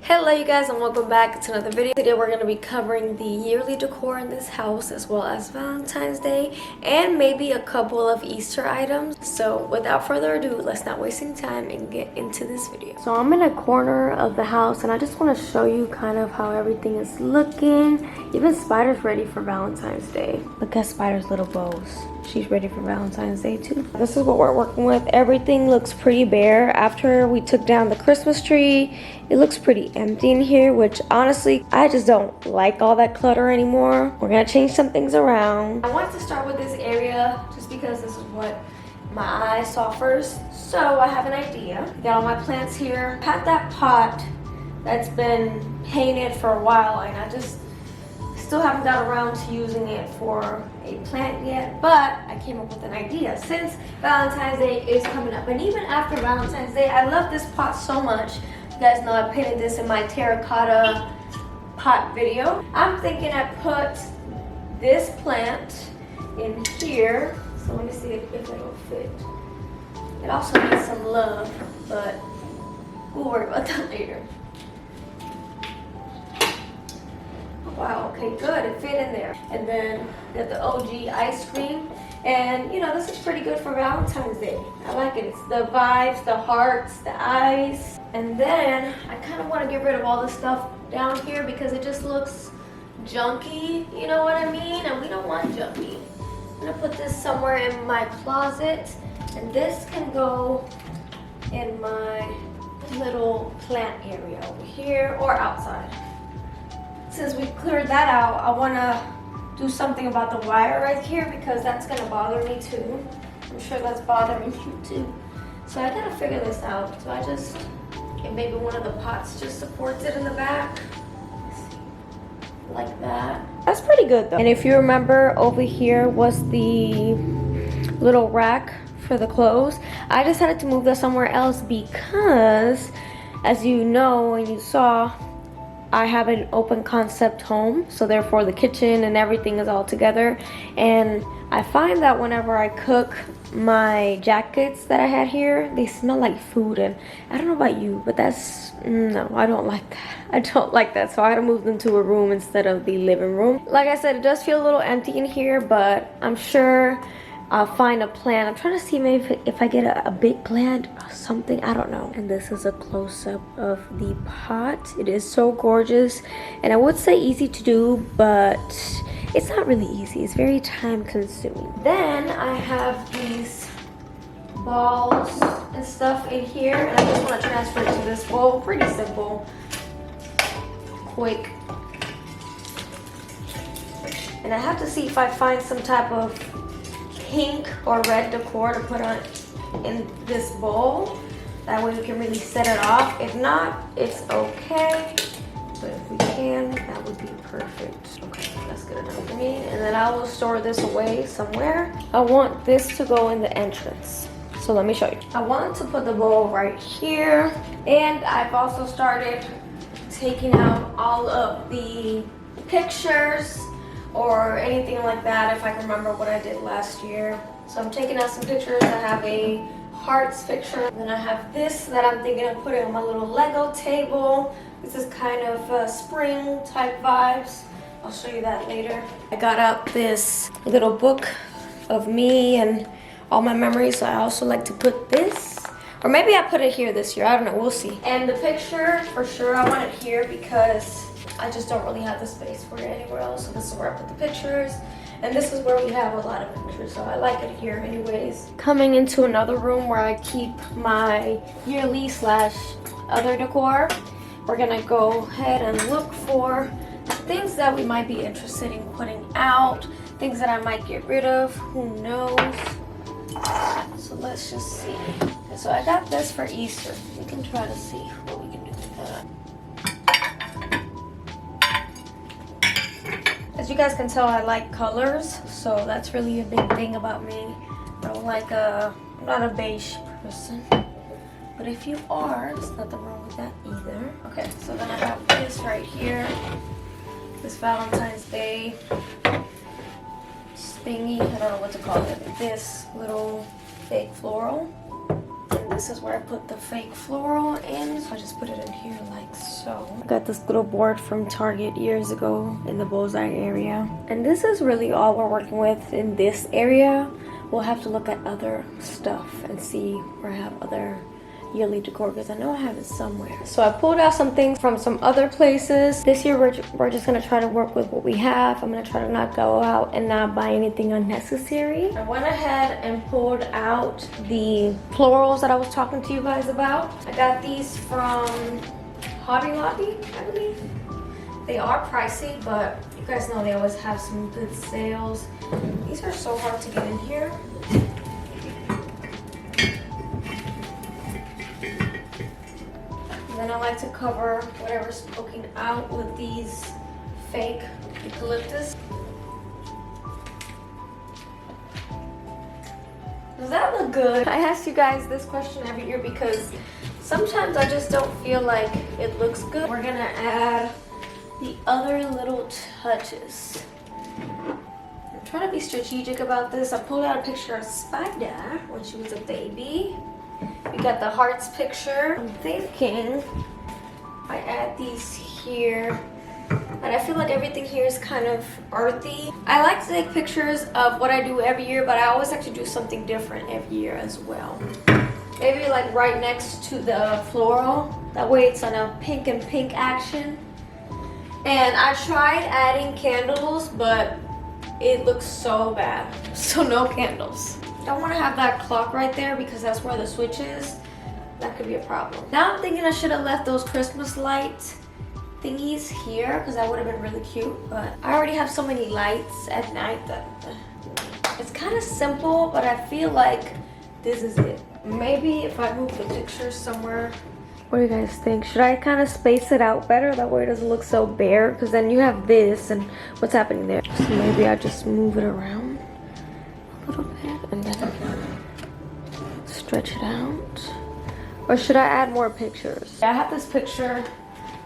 Hello you guys and welcome back to another video. Today we're going to be covering the yearly decor in this house as well as Valentine's Day and maybe a couple of Easter items. So without further ado, let's not wasting time and get into this video. So I'm in a corner of the house and I just want to show you kind of how everything is looking. Even Spider's ready for Valentine's Day. Look at Spider's little bows. She's ready for Valentine's Day too. This is what we're working with. Everything looks pretty bare. After we took down the Christmas tree, it looks pretty empty in here, which honestly, I just don't like all that clutter anymore. We're gonna change some things around. I wanted to start with this area just because this is what my eye saw first. So I have an idea. Got all my plants here. I have that pot that's been painted for a while and I just still haven't got around to using it for a plant yet, but I came up with an idea. Since Valentine's Day is coming up, and even after Valentine's Day, I love this pot so much. You guys know I painted this in my terracotta pot video. I'm thinking I put this plant in here. So let me see if it'll fit. It also needs some love, but we'll worry about that later. Wow, okay, good, it fit in there. And then we got the OG ice cream. And you know, this is pretty good for Valentine's Day. I like it. It's the vibes, the hearts, the eyes. And then I kind of want to get rid of all this stuff down here because it just looks junky, you know what I mean? And we don't want junky. I'm gonna put this somewhere in my closet. And this can go in my little plant area over here or outside. Since we cleared that out, I want to do something about the wire right here because that's going to bother me too. I'm sure that's bothering you too. So I got to figure this out. So I just, and maybe one of the pots just supports it in the back. Like that. That's pretty good though. And if you remember, over here was the little rack for the clothes. I decided to move that somewhere else because, as you know and you saw, I have an open concept home, so therefore the kitchen and everything is all together. And I find that whenever I cook, my jackets that I had here, they smell like food. And I don't know about you, but that's, no, I don't like that. I don't like that, so I had to move them to a room instead of the living room. Like I said, it does feel a little empty in here, but I'm sure I'll find a plant. I'm trying to see maybe if I get a big plant or something. I don't know. And this is a close-up of the pot. It is so gorgeous. And I would say easy to do, but it's not really easy. It's very time-consuming. Then I have these balls and stuff in here. And I just want to transfer it to this bowl. Pretty simple. Quick. And I have to see if I find some type of pink or red decor to put on in this bowl. That way we can really set it off. If not, it's okay. But if we can, that would be perfect. Okay, that's good enough for me. And then I will store this away somewhere. I want this to go in the entrance. So let me show you. I want to put the bowl right here. And I've also started taking out all of the pictures or anything like that, if I can remember what I did last year. So I'm taking out some pictures. I have a hearts picture. And then I have this that I'm thinking of putting on my little Lego table. This is kind of spring type vibes. I'll show you that later. I got out this little book of me and all my memories. So I also like to put this. Or maybe I put it here this year. I don't know. We'll see. And the picture, for sure, I want it here because I just don't really have the space for it anywhere else. So this is where I put the pictures. And this is where we have a lot of pictures. So I like it here anyways. Coming into another room where I keep my yearly / other decor. We're gonna go ahead and look for things that we might be interested in putting out. Things that I might get rid of. Who knows? So let's just see. Okay, so I got this for Easter. We can try to see what we can do with that. As you guys can tell, I like colors, so that's really a big thing about me. I don't like I'm not a beige person, but if you are, there's nothing wrong with that either. Okay, so then I have this right here, this Valentine's Day thingy, I don't know what to call it, this little fake floral. And this is where I put the fake floral in, so I just put it in here like so. I got this little board from Target years ago in the bullseye area. And this is really all we're working with in this area. We'll have to look at other stuff and see where I have other yearly decor, because I know I have it somewhere. So I pulled out some things from some other places. This year we're just gonna try to work with what we have. I'm gonna try to not go out and not buy anything unnecessary. I went ahead and pulled out the florals that I was talking to you guys about. I got these from Hobby Lobby, I believe. They are pricey, but you guys know they always have some good sales. These are so hard to get in here. And then I like to cover whatever's poking out with these fake eucalyptus. Does that look good? I ask you guys this question every year because sometimes I just don't feel like it looks good. We're gonna add the other little touches. I'm trying to be strategic about this. I pulled out a picture of Spider when she was a baby. We got the hearts picture. I'm thinking I add these here. And I feel like everything here is kind of earthy. I like to take pictures of what I do every year, but I always like to do something different every year as well. Maybe like right next to the floral. That way it's on a pink and pink action. And I tried adding candles, but it looks so bad. So no candles. I don't want to have that clock right there because that's where the switch is. That could be a problem. Now I'm thinking I should have left those Christmas light thingies here because that would have been really cute. But I already have so many lights at night that it's kind of simple, but I feel like this is it. Maybe if I move the picture somewhere. What do you guys think? Should I kind of space it out better? That way it doesn't look so bare, because then you have this and what's happening there. So maybe I just move it around a little bit and then stretch it out. Or should I add more pictures? I have this picture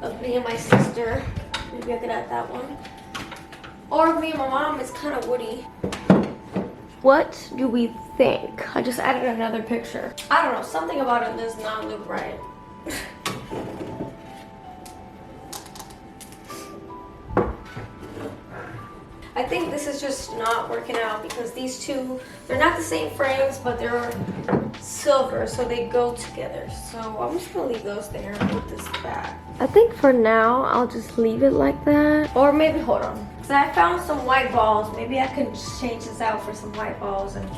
of me and my sister. Maybe I could add that one. Or me and my mom is kind of woody. What do we think? I just added another picture. I don't know, something about it does not look right. I think this is just not working out because these two, they're not the same frames, but they're silver, so they go together. So I'm just gonna leave those there and put this back. I think for now, I'll just leave it like that. Or maybe, hold on. So I found some white balls. Maybe I can change this out for some white balls and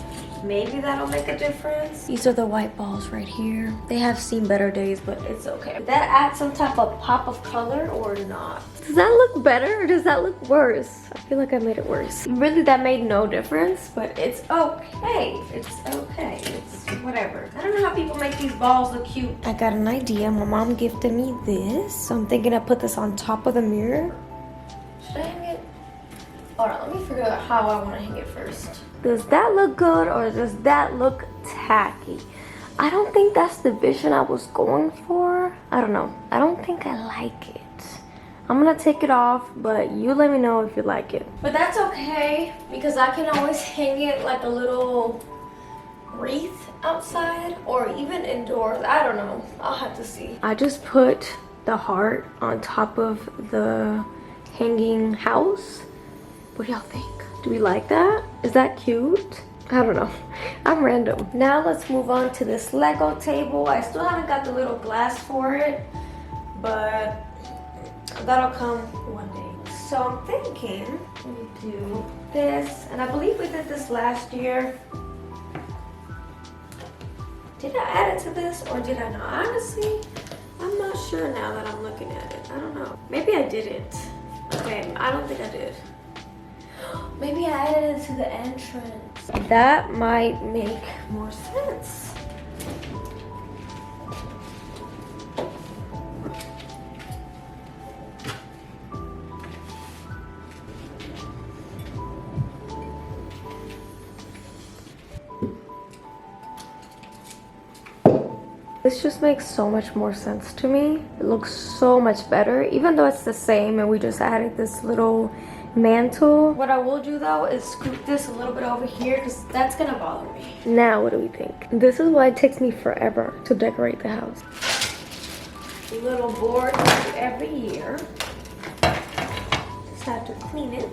maybe that'll make a difference. These are the white balls right here. They have seen better days, but it's okay. Did that add some type of pop of color or not? Does that look better or does that look worse? I feel like I made it worse. Really, that made no difference, but it's okay. It's okay. It's whatever. I don't know how people make these balls look cute. I got an idea. My mom gifted me this, so I'm thinking I put this on top of the mirror. Should I hang it? Hold on, let me figure out how I want to hang it first. Does that look good or does that look tacky? I don't think that's the vision I was going for. I don't know. I don't think I like it. I'm gonna take it off, but you let me know if you like it. But that's okay because I can always hang it like a little wreath outside or even indoors. I don't know. I'll have to see. I just put the heart on top of the hanging house. What do y'all think? Do we like that? Is that cute? I don't know. I'm random. Now let's move on to this Lego table. I still haven't got the little glass for it, but that'll come one day. So I'm thinking we do this, and I believe we did this last year. Did I add it to this or did I not? Honestly, I'm not sure now that I'm looking at it. I don't know. Maybe I didn't. Okay, I don't think I did. Maybe I added it to the entrance. That might make more sense. This just makes so much more sense to me. It looks so much better, even though it's the same and we just added this little mantle. What I will do though is scoop this a little bit over here because that's gonna bother me. Now what do we think? This is why it takes me forever to decorate the house. little board every year. Just have to clean it.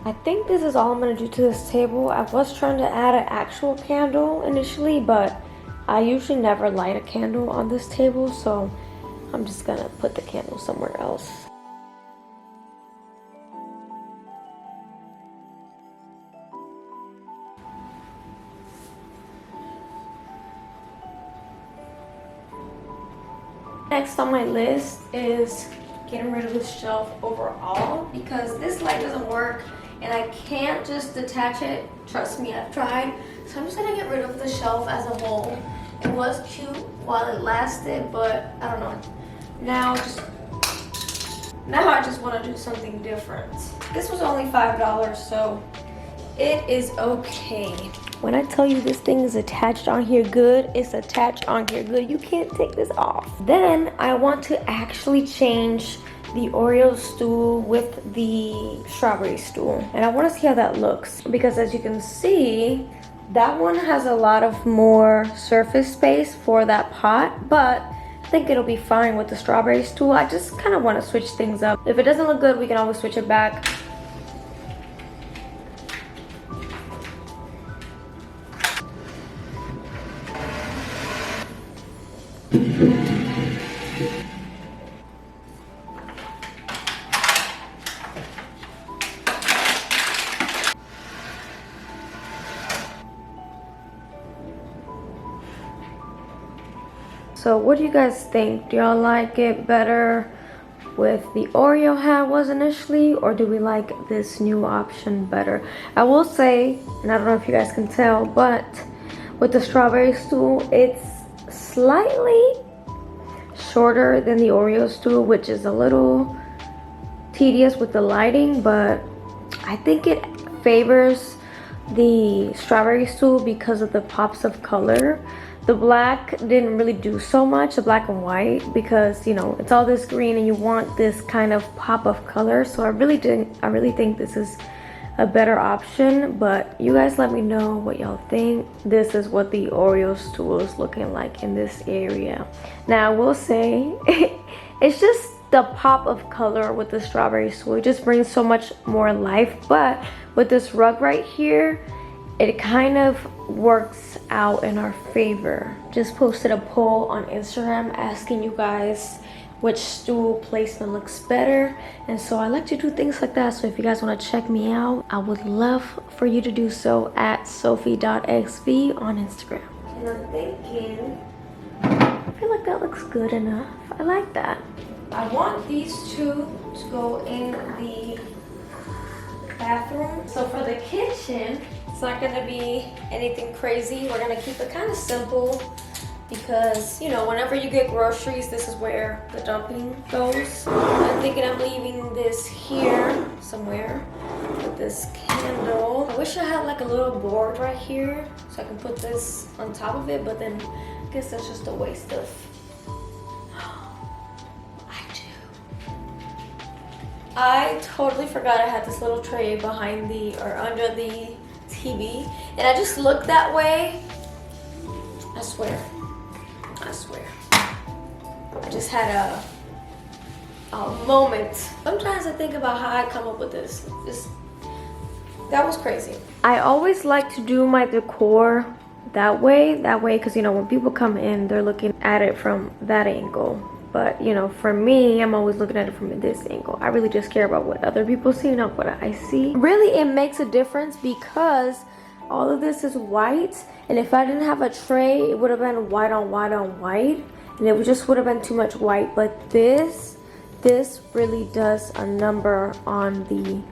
I think this is all I'm gonna do to this table. I was trying to add an actual candle initially, but I usually never light a candle on this table, so I'm just gonna put the candle somewhere else. Next on my list is getting rid of this shelf overall because this light doesn't work and I can't just detach it. Trust me, I've tried. So I'm just gonna get rid of the shelf as a whole. It was cute while it lasted, but I don't know. Now I just want to do something different. This was only $5, so it is okay. When I tell you this thing is attached on here good, it's attached on here good. You can't take this off. Then I want to actually change the Oreo stool with the strawberry stool. And I want to see how that looks. Because as you can see, that one has a lot of more surface space for that pot. But I think it'll be fine with the strawberry stool. I just kind of want to switch things up. If it doesn't look good, we can always switch it back. So what do you guys think? Do y'all like it better with the Oreo how it was initially, or do we like this new option better? I will say, and I don't know if you guys can tell, but with the strawberry stool, it's slightly shorter than the Oreo stool, which is a little tedious with the lighting, but I think it favors the strawberry stool because of the pops of color. The black didn't really do so much, the black and white, because you know it's all this green and you want this kind of pop of color. So I really think this is a better option, but you guys let me know what y'all think. This is what the Oreo stool is looking like in this area. Now I will say it's just the pop of color with the strawberry stool. It just brings so much more life, but with this rug right here, it kind of works out in our favor. Just posted a poll on Instagram asking you guys which stool placement looks better, and so I like to do things like that. So if you guys want to check me out, I would love for you to do so at sophie.xv on Instagram. And I'm thinking, I feel like that looks good enough. I like that. I want these two to go in the bathroom. So for the kitchen, it's not gonna be anything crazy. We're gonna keep it kind of simple because, you know, whenever you get groceries, this is where the dumping goes. I'm thinking I'm leaving this here somewhere with this candle. I wish I had like a little board right here so I can put this on top of it, but then I guess that's just a waste of. I totally forgot I had this little tray behind or under the TV, and I just looked that way. I swear. I just had a moment. Sometimes I think about how I come up with this. That was crazy. I always like to do my decor that way, because you know when people come in, they're looking at it from that angle. But you know, for me, I'm always looking at it from this angle. I really just care about what other people see, not what I see. Really, it makes a difference because all of this is white, and if I didn't have a tray, it would have been white on white on white, and it just would have been too much white. But this really does a number on the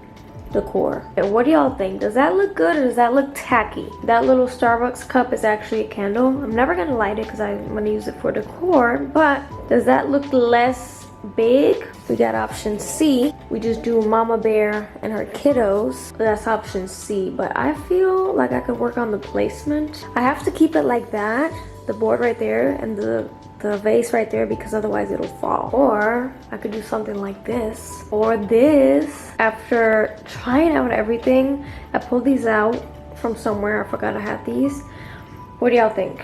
decor. And what do y'all think? Does that look good or does that look tacky? That little Starbucks cup is actually a candle. I'm never gonna light it because I'm gonna use it for decor, but does that look less big? We got option C. We just do mama bear and her kiddos. That's option C, but I feel like I could work on the placement. I have to keep it like that, the board right there and the vase right there, because otherwise it'll fall. Or I could do something like this or this. After trying out everything, I pulled these out from somewhere. I forgot I had these. What do y'all think?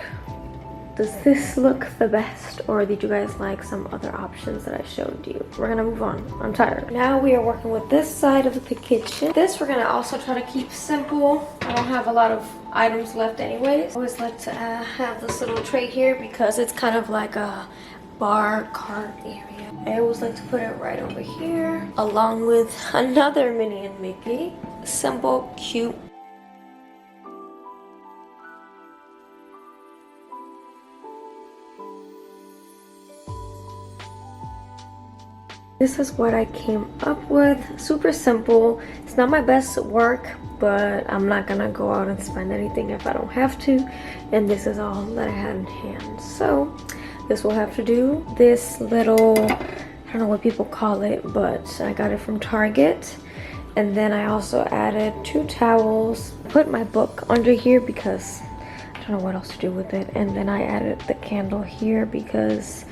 Does this look the best, or did you guys like some other options that I showed you? We're gonna move on. I'm tired. Now we are working with this side of the kitchen. This we're gonna also try to keep simple. I don't have a lot of items left anyways. I always like to have this little tray here because it's kind of like a bar cart area. I always like to put it right over here along with another Minnie and Mickey. Simple, cute. This is what I came up with. Super simple. It's not my best work, but I'm not gonna go out and spend anything if I don't have to. And this is all that I had in hand. So this will have to do. This little, I don't know what people call it, but I got it from Target. And then I also added 2 towels. Put my book under here because I don't know what else to do with it. And then I added the candle here because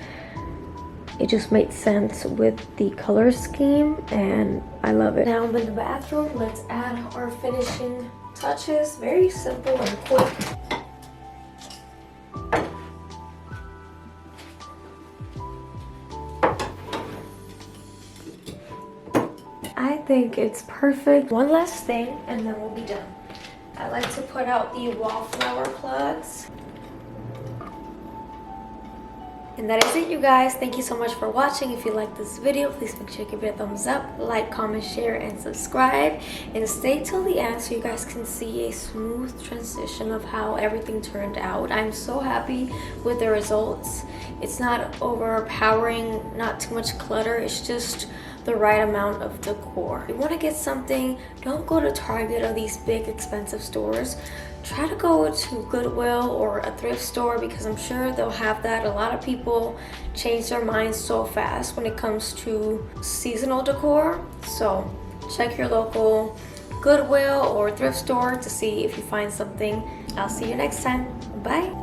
it just made sense with the color scheme and I love it. Now I'm in the bathroom. Let's add our finishing touches. Very simple and quick. I think it's perfect. One last thing and then we'll be done. I like to put out the wallflower plugs. And that is it, you guys. Thank you so much for watching. If you like this video, please make sure to give it a thumbs up, like, comment, share, and subscribe. And stay till the end so you guys can see a smooth transition of how everything turned out. I'm so happy with the results. It's not overpowering, not too much clutter. It's just the right amount of decor. If you want to get something, don't go to Target or these big expensive stores. Try to go to Goodwill or a thrift store because I'm sure they'll have that. A lot of people change their minds so fast when it comes to seasonal decor. So check your local Goodwill or thrift store to see if you find something. I'll see you next time. Bye.